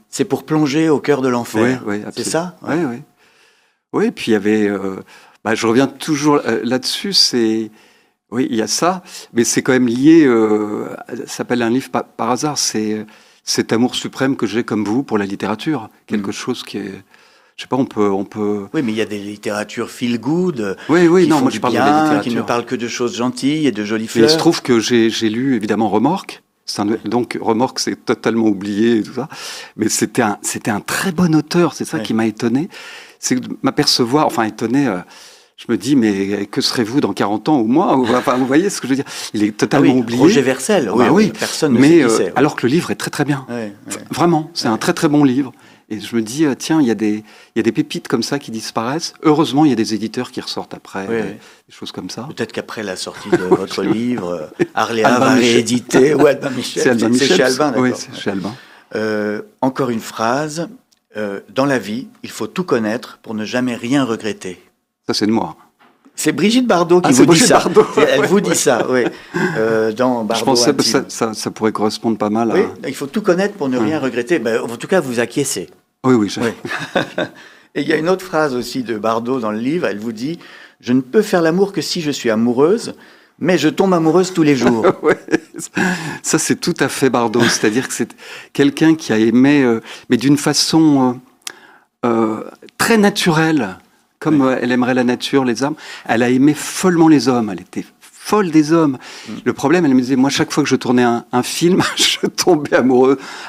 c'est pour plonger au cœur de l'enfer.
Oui,
c'est ça.
Oui. Oui, puis il y avait. Je reviens toujours là-dessus. Oui, il y a ça, mais c'est quand même lié. Ça s'appelle un livre par hasard. C'est cet amour suprême que j'ai comme vous pour la littérature, quelque chose qui est. Je sais pas, on peut.
Oui, mais il y a des littératures feel good.
Oui, non, moi je parle de la littérature.
Qui ne parlent que de choses gentilles et de jolies fleurs.
Mais il se trouve que j'ai lu évidemment Remorque. Donc Remorque, c'est totalement oublié et tout ça. Mais c'était un très bon auteur. C'est ça qui m'a étonné. C'est de m'apercevoir, étonné. Je me dis, mais que serez-vous dans 40 ans ou moi ? Enfin, vous voyez ce que je veux dire ? Il est totalement oublié.
Roger Vercel, personne ne sait qui c'est.
Alors que le livre est très très bien. Vraiment, c'est un très très bon livre. Et je me dis, tiens, il y a des pépites comme ça qui disparaissent. Heureusement, il y a des éditeurs qui ressortent après, des choses comme ça.
Peut-être qu'après la sortie de votre livre, Arléa va rééditer, ou Albin Michel. C'est chez Albin, d'accord.
Oui, c'est chez Albin.
Encore une phrase. Dans la vie, il faut tout connaître pour ne jamais rien regretter.
Ça, c'est de moi.
C'est Brigitte Bardot qui vous dit ça. Elle vous dit ça, oui. Dans Bardot.
Je pense que ça pourrait correspondre pas mal à...
Oui, il faut tout connaître pour ne rien regretter. En tout cas, vous acquiescez.
Oui.
Et il y a une autre phrase aussi de Bardot dans le livre. Elle vous dit « Je ne peux faire l'amour que si je suis amoureuse, mais je tombe amoureuse tous les jours. »
Ça, c'est tout à fait Bardot. C'est-à-dire que c'est quelqu'un qui a aimé, mais d'une façon très naturelle. Comme elle aimerait la nature, les âmes, elle a aimé follement les hommes. Elle était folle des hommes. Le problème, elle me disait, moi, chaque fois que je tournais un film, je tombais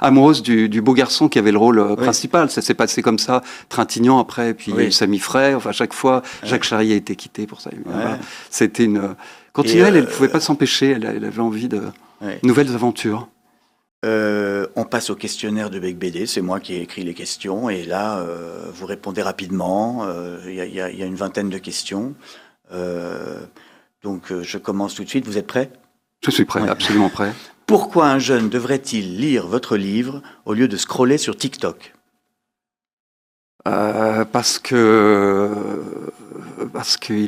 amoureuse du beau garçon qui avait le rôle principal. Ça s'est passé comme ça, Trintignant après, et puis il y a eu Samy Frey. Enfin, chaque fois, Jacques Charrier a été quitté pour ça. Voilà. C'était une... Continuelle, elle ne pouvait pas s'empêcher. Elle avait envie de nouvelles aventures.
On passe au questionnaire de Bec BD, c'est moi qui ai écrit les questions, et là, vous répondez rapidement, il y a une vingtaine de questions. Donc, je commence tout de suite, vous êtes prêts ?
Je suis prêt, absolument prêt.
Pourquoi un jeune devrait-il lire votre livre au lieu de scroller sur TikTok ?
Parce qu'il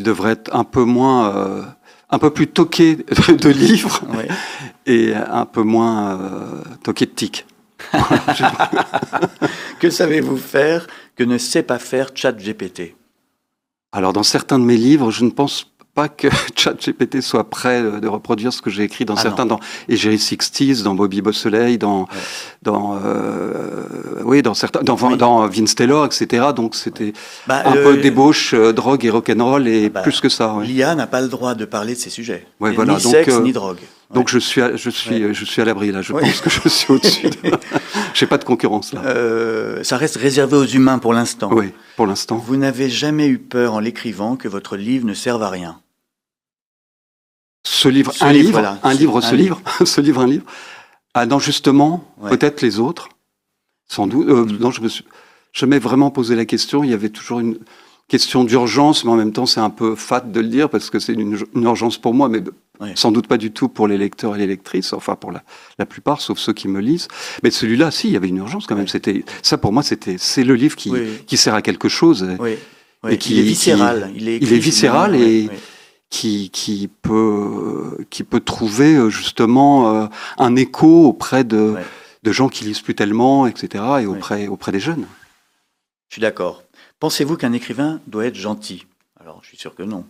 devrait être un peu moins un peu plus toqué de livres
Ouais.
et un peu moins toqué de tics.
Que savez-vous faire que ne sait pas faire ChatGPT?
Alors, dans certains de mes livres, je ne pense pas que ChatGPT soit prêt de reproduire ce que j'ai écrit dans certains,
non.
dans Egeri Sixties, dans Bobby Beausoleil, dans certains, dans Vince Taylor, etc. Donc, c'était un peu débauche, drogue et rock'n'roll et plus que ça. Ouais.
L'IA n'a pas le droit de parler de ces sujets.
Ouais, voilà.
Ni sexe, ni drogue.
Donc je suis à l'abri là. Je pense que je suis au-dessus. J'ai pas de concurrence là.
Ça reste réservé aux humains pour l'instant.
Oui, pour l'instant.
Vous n'avez jamais eu peur en l'écrivant que votre livre ne serve à rien?
Ce livre. Ce livre, un livre. Ah non, justement, peut-être les autres, sans doute. Non, je me suis jamais vraiment posé la question. Il y avait toujours une question d'urgence, mais en même temps, c'est un peu fat de le dire parce que c'est une urgence pour moi, mais sans doute pas du tout pour les lecteurs et les lectrices, enfin pour la plupart, sauf ceux qui me lisent. Mais celui-là, si, il y avait une urgence quand même. C'était ça pour moi, c'est le livre qui sert à quelque chose.
Et qui est viscéral.
Il est viscéral et qui peut trouver justement un écho auprès de gens qui lisent plus tellement, etc. et auprès des jeunes.
Je suis d'accord. Pensez-vous qu'un écrivain doit être gentil? Alors, je suis sûr que non.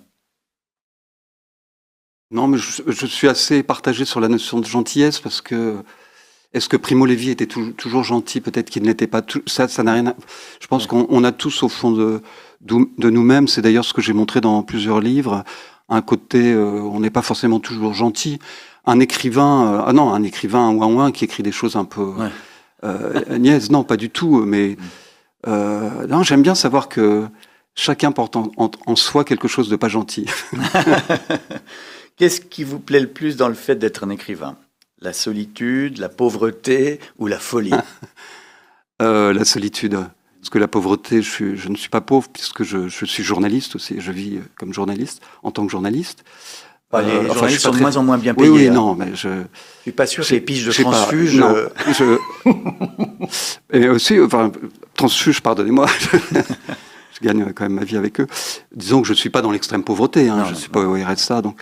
Non, mais je suis assez partagé sur la notion de gentillesse parce que est-ce que Primo Levi était toujours gentil? Peut-être qu'il n'était pas. Ça n'a rien. Je pense qu'on a tous au fond de nous-mêmes. C'est d'ailleurs ce que j'ai montré dans plusieurs livres. Un côté, on n'est pas forcément toujours gentil. Un écrivain, un écrivain ouin qui écrit des choses un peu niaises. Non, pas du tout. Mais non, j'aime bien savoir que chacun porte en soi quelque chose de pas gentil.
Qu'est-ce qui vous plaît le plus dans le fait d'être un écrivain? La solitude, la pauvreté ou la folie?
La solitude. Parce que la pauvreté, je ne suis pas pauvre puisque je suis journaliste aussi. Je vis comme journaliste, en tant que journaliste.
Les journalistes sont de moins en moins bien payés.
Oui, non, mais je
suis pas sûr que les piges de transfuge...
Et aussi, transfuge, pardonnez-moi... Je gagne quand même ma vie avec eux. Disons que je ne suis pas dans l'extrême pauvreté, je ne suis pas au RSA. Donc.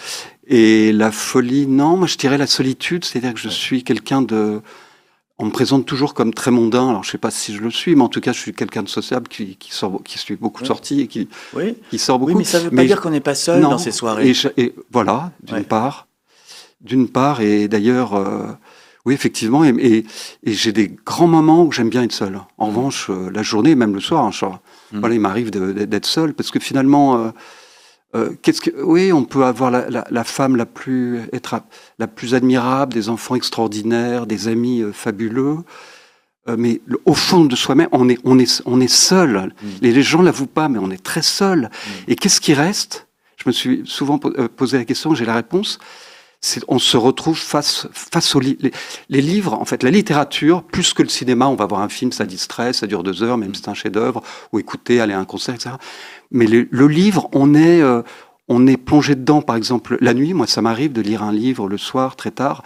Et la folie, non, moi je dirais la solitude, c'est-à-dire que je suis quelqu'un de... On me présente toujours comme très mondain, alors je ne sais pas si je le suis, mais en tout cas je suis quelqu'un de sociable qui suit beaucoup de sorties et qui sort beaucoup.
Oui, mais ça ne veut pas dire qu'on n'est pas seul dans ces soirées.
Et voilà, d'une part. Et d'ailleurs... oui, effectivement, et j'ai des grands moments où j'aime bien être seul. En revanche, la journée, même le soir, voilà, il m'arrive d'être seul, parce que finalement, on peut avoir la femme la plus admirable, des enfants extraordinaires, des amis fabuleux, mais au fond de soi-même, on est seul. Les gens l'avouent pas, mais on est très seul. Et qu'est-ce qui reste? Je me suis souvent posé la question, j'ai la réponse. On se retrouve face aux les livres, en fait, la littérature, plus que le cinéma. On va voir un film, ça distrait, ça dure 2 heures, même si c'est un chef-d'œuvre, ou écouter, aller à un concert, etc. Mais le livre, on est plongé dedans. Par exemple, la nuit, moi, ça m'arrive de lire un livre le soir, très tard,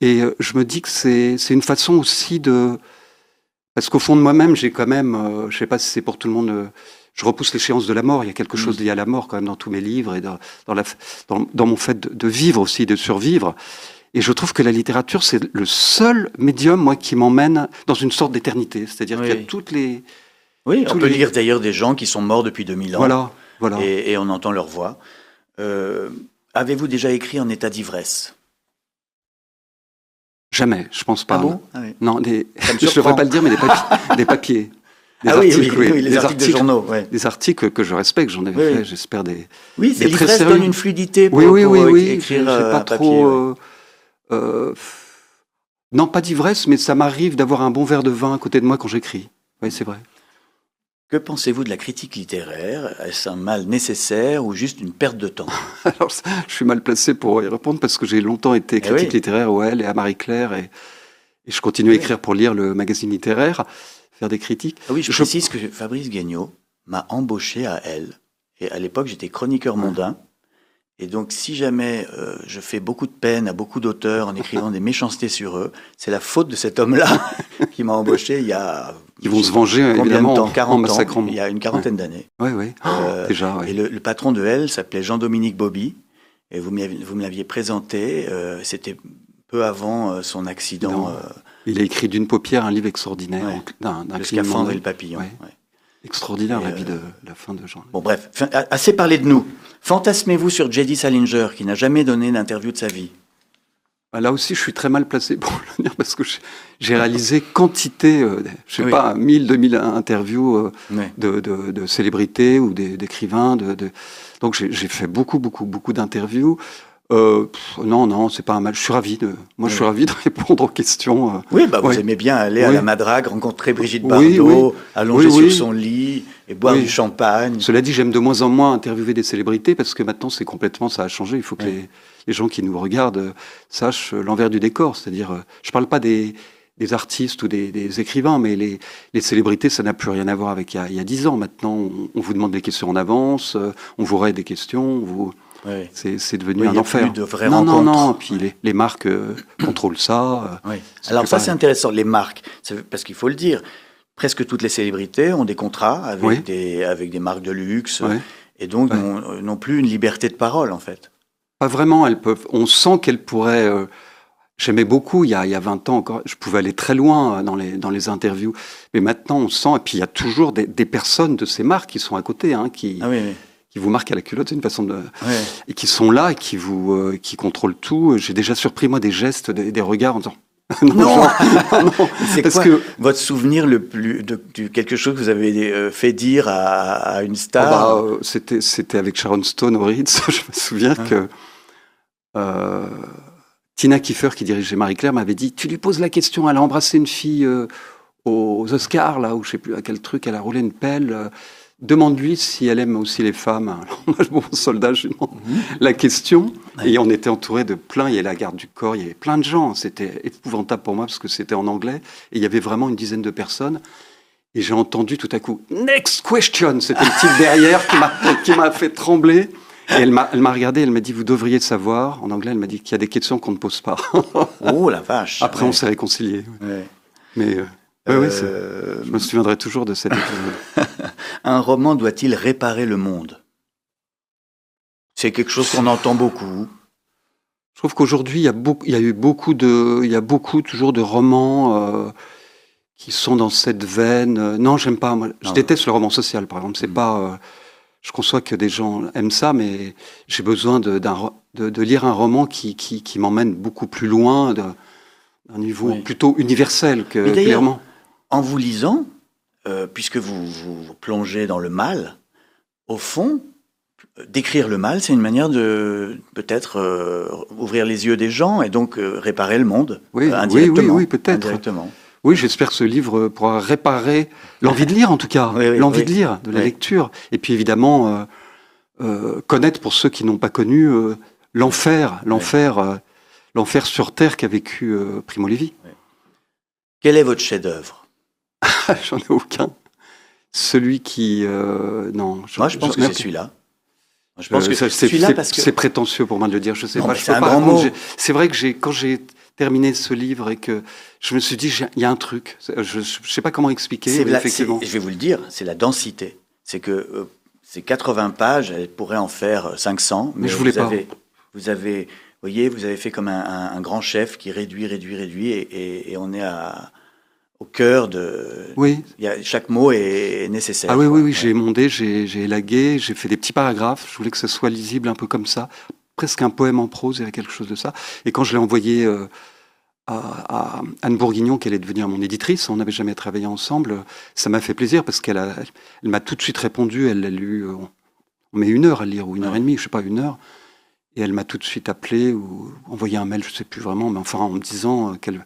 et je me dis que c'est une façon aussi de... Parce qu'au fond de moi-même, j'ai quand même, je sais pas si c'est pour tout le monde... Je repousse l'échéance de la mort. Il y a quelque chose lié à la mort quand même dans tous mes livres et dans mon fait de vivre aussi, de survivre. Et je trouve que la littérature, c'est le seul médium, moi, qui m'emmène dans une sorte d'éternité. C'est-à-dire qu'il y a toutes les...
Oui, on peut lire d'ailleurs des gens qui sont morts depuis 2000 ans.
Voilà.
Et on entend leur voix. Avez-vous déjà écrit en état d'ivresse?
Jamais, je pense pas.
Ah bon?
Non, je ne devrais pas le dire, mais des papiers.
Les articles de journaux.
Des articles que je respecte, j'en ai fait, j'espère des...
Oui, c'est l'ivresse donne une fluidité pour écrire
pas trop... Non, pas d'ivresse, mais ça m'arrive d'avoir un bon verre de vin à côté de moi quand j'écris. Oui, c'est vrai.
Que pensez-vous de la critique littéraire? Est-ce un mal nécessaire ou juste une perte de temps?
Alors, je suis mal placé pour y répondre parce que j'ai longtemps été critique littéraire au Elle et à Marie-Claire et je continue à écrire pour lire le magazine littéraire, faire des critiques.
Ah oui, je précise que Fabrice Guignot m'a embauché à Elle. Et à l'époque, j'étais chroniqueur mondain. Et donc, si jamais je fais beaucoup de peine à beaucoup d'auteurs en écrivant des méchancetés sur eux, c'est la faute de cet homme-là qui m'a embauché il y a...
Ils vont se venger, évidemment,
de temps, 40
en massacrant.
Ans, il y a une quarantaine d'années.
Oui, déjà.
Et le patron de Elle s'appelait Jean-Dominique Bobby. et vous me l'aviez présenté. C'était peu avant son accident.
Il a écrit d'une paupière un livre extraordinaire,
Ouais.
d'un
Le
clignement
scaphandre et
d'œil.
le papillon.
Ouais.
Ouais.
Extraordinaire,
Et,
la vie de la fin de Jean.
Bon, bref, assez parlé de nous. Fantasmez-vous sur J.D. Salinger, qui n'a jamais donné d'interview de sa vie.
Là aussi, je suis très mal placé pour le dire parce que j'ai réalisé quantité, je sais
Oui.
pas, 1000, 2000 interviews
Ouais.
de célébrités ou d'écrivains. Donc j'ai fait beaucoup d'interviews. Non, c'est pas un mal. Je suis ravi je suis ravi de répondre aux questions.
Oui, vous
Ouais.
aimez bien aller à
Oui.
la Madrague, rencontrer Brigitte
Oui,
Bardot,
oui.
allonger
Oui,
sur
oui.
son lit et boire
Oui.
du champagne.
Cela dit, j'aime de moins en moins interviewer des célébrités parce que maintenant, ça a changé. Il faut que
Oui.
les gens qui nous regardent sachent l'envers du décor. C'est-à-dire, je parle pas des artistes ou des écrivains, mais les célébrités, ça n'a plus rien à voir avec il y a 10 ans. Maintenant, on vous demande des questions en avance, on vous raide des questions,
Oui.
c'est devenu
Oui,
un
il y a
enfer.
plus de vraies
non,
rencontres.
puis les marques contrôlent ça.
Oui.
c'est
Alors
plus
ça,
pareil.
c'est intéressant, les marques. Parce qu'il faut le dire, presque toutes les célébrités ont des contrats avec,
Oui.
avec des marques de luxe,
Ouais.
et donc
Ouais.
n'ont plus une liberté de parole, en fait.
Pas vraiment, elles peuvent. On sent qu'elles pourraient. J'aimais beaucoup, il y a 20 ans encore, je pouvais aller très loin dans les interviews. Mais maintenant, on sent, et puis il y a toujours des personnes de ces marques qui sont à côté, qui
Ah oui.
vous marquent à la culotte, c'est une façon de.
Ouais.
Et qui sont là et qui contrôlent tout. J'ai déjà surpris, moi, des gestes, des regards en disant.
Non.
non,
C'est
parce
quoi
que.
votre souvenir le plus de quelque chose que vous avez fait dire à une star?
C'était avec Sharon Stone au Ritz. Je me souviens que Tina Kiefer, qui dirigeait Marie-Claire, m'avait dit: tu lui poses la question, elle a embrassé une fille aux Oscars, là, ou je sais plus à quel truc, elle a roulé une pelle. Demande-lui si elle aime aussi les femmes. Alors, moi, mon soldat, je lui demande la question.
Ouais.
Et on était entouré de plein. Il y avait la garde du corps, il y avait plein de gens. C'était épouvantable pour moi parce que c'était en anglais. Et il y avait vraiment une dizaine de personnes. Et j'ai entendu tout à coup « Next question !» C'était le type derrière qui m'a fait trembler. Et elle m'a regardé, elle m'a dit: vous devriez savoir. En anglais, elle m'a dit qu'il y a des questions qu'on ne pose pas.
Oh la vache.
Après,
ouais.
on s'est réconciliés.
Ouais.
Mais je me souviendrai toujours de cette épisode.
Un roman doit-il réparer le monde? C'est quelque chose qu'on entend beaucoup.
Je trouve qu'aujourd'hui, il y a beaucoup toujours de romans qui sont dans cette veine. Non, j'aime pas. Moi, je déteste le roman social, par exemple. C'est pas. Je conçois que des gens aiment ça, mais j'ai besoin de lire un roman qui m'emmène beaucoup plus loin, d'un niveau plutôt universel que clairement.
En vous lisant, puisque vous plongez dans le mal, au fond, décrire le mal, c'est une manière de peut-être ouvrir les yeux des gens et donc réparer le monde indirectement.
Oui, peut-être.
Indirectement.
Oui, j'espère que ce livre pourra réparer l'envie de lire, en tout cas, l'envie de lire, de la lecture. Et puis évidemment, connaître pour ceux qui n'ont pas connu l'enfer sur Terre qu'a vécu Primo Levi.
Quel est votre chef-d'œuvre?
J'en ai aucun. Celui qui... non.
Moi, je pense que c'est celui-là. Je pense que c'est celui-là parce que...
C'est prétentieux pour moi de le dire, je sais
non,
pas.
C'est un grand mot.
C'est vrai que quand j'ai terminé ce livre et que je me suis dit, il y a un truc. Je ne sais pas comment expliquer, effectivement.
Je vais vous le dire, c'est la densité. C'est que ces 80 pages, elle pourrait en faire 500.
Mais je voulais pas.
Vous avez fait comme un grand chef qui réduit, et on est au cœur de...
Oui.
Chaque mot est nécessaire.
Ah oui, j'ai émondé, j'ai élagué, j'ai fait des petits paragraphes. Je voulais que ça soit lisible un peu comme ça. Presque un poème en prose, il y avait quelque chose de ça. Et quand je l'ai envoyé à Anne Bourguignon, qui allait devenir mon éditrice, on n'avait jamais travaillé ensemble, ça m'a fait plaisir parce qu'elle m'a tout de suite répondu. Elle l'a lu, on met 1 heure à lire, ou 1h30, je sais pas, 1 heure. Et elle m'a tout de suite appelé ou envoyé un mail, je sais plus vraiment, mais enfin en me disant qu'elle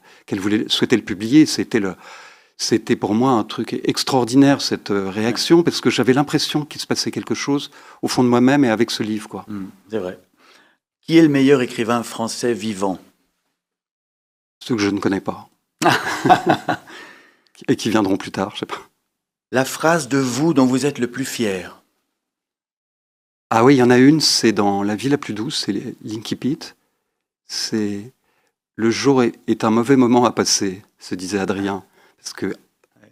souhaitait le publier. C'était pour moi un truc extraordinaire, cette réaction, parce que j'avais l'impression qu'il se passait quelque chose au fond de moi-même et avec ce livre, quoi.
C'est vrai. Qui est le meilleur écrivain français vivant?
Ceux que je ne connais pas. Et qui viendront plus tard, je sais pas.
La phrase de vous dont vous êtes le plus fier?
Ah oui, il y en a une, c'est dans La vie la plus douce, c'est l'Incipit. C'est « Le jour est un mauvais moment à passer », se disait Adrien. Parce que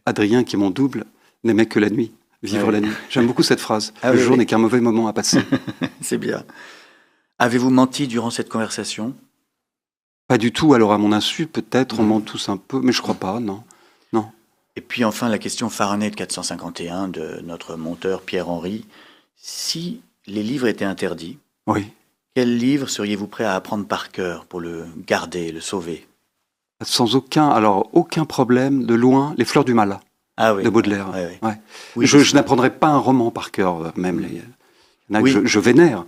Adrien, qui est mon double, n'aimait que la nuit, vivre la nuit. J'aime beaucoup cette phrase. Le jour n'est qu'un mauvais moment à passer.
C'est bien. Avez-vous menti durant cette conversation?
Pas du tout, alors à mon insu, peut-être, on ment tous un peu, mais je crois pas, non. Non.
Et puis enfin, la question Fahrenheit 451 de notre monteur Pierre-Henri. Si les livres étaient interdits,
Oui.
quel livre seriez-vous prêt à apprendre par cœur pour le garder, le sauver?
Sans aucun problème, de loin, Les Fleurs du Mal,
Ah oui.
de Baudelaire.
Ouais.
Ouais.
Oui,
Je n'apprendrai pas un roman par cœur, même. Il y en a
Oui.
que je vénère.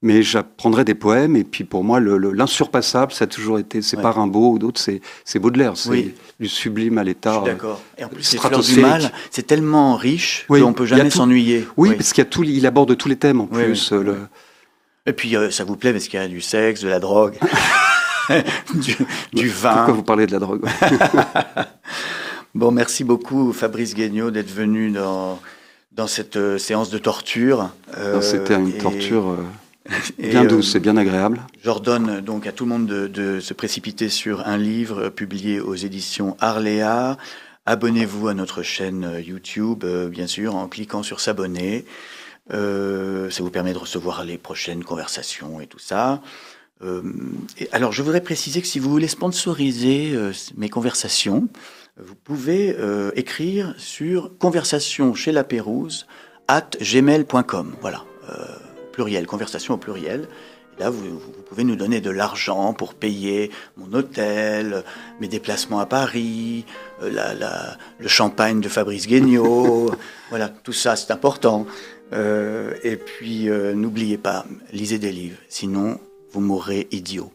Mais j'apprendrai des poèmes, et puis pour moi, l'insurpassable, ça a toujours été, c'est
Ouais.
pas Rimbaud ou d'autres, c'est Baudelaire. C'est
Oui.
du sublime à
Je
l'état.
suis d'accord. Et en plus, Les Fleurs du
stratosphérique.
Mal, c'est tellement riche
Oui,
qu'on peut
il y a
jamais
tout.
s'ennuyer.
Oui, parce il aborde tous les thèmes en
Oui,
plus.
oui. Et puis, ça vous plaît parce qu'il y a du sexe, de la drogue, du vin.
Pourquoi vous parlez de la drogue?
Bon, merci beaucoup, Fabrice Guignot, d'être venu dans cette séance de torture.
C'était une
et-
torture
et,
bien douce et bien agréable.
J'ordonne donc à tout le monde de se précipiter sur un livre publié aux éditions Arléa. Abonnez-vous à notre chaîne YouTube, bien sûr, en cliquant sur s'abonner. Ça vous permet de recevoir les prochaines conversations et tout ça. Alors, je voudrais préciser que si vous voulez sponsoriser mes conversations, vous pouvez écrire sur conversationcheslapérouse@gmail.com. Voilà, pluriel, conversation au pluriel. Et là, vous pouvez nous donner de l'argent pour payer mon hôtel, mes déplacements à Paris, le champagne de Fabrice Guignot. Voilà, tout ça, c'est important. Et puis, n'oubliez pas, lisez des livres, sinon vous mourrez idiot.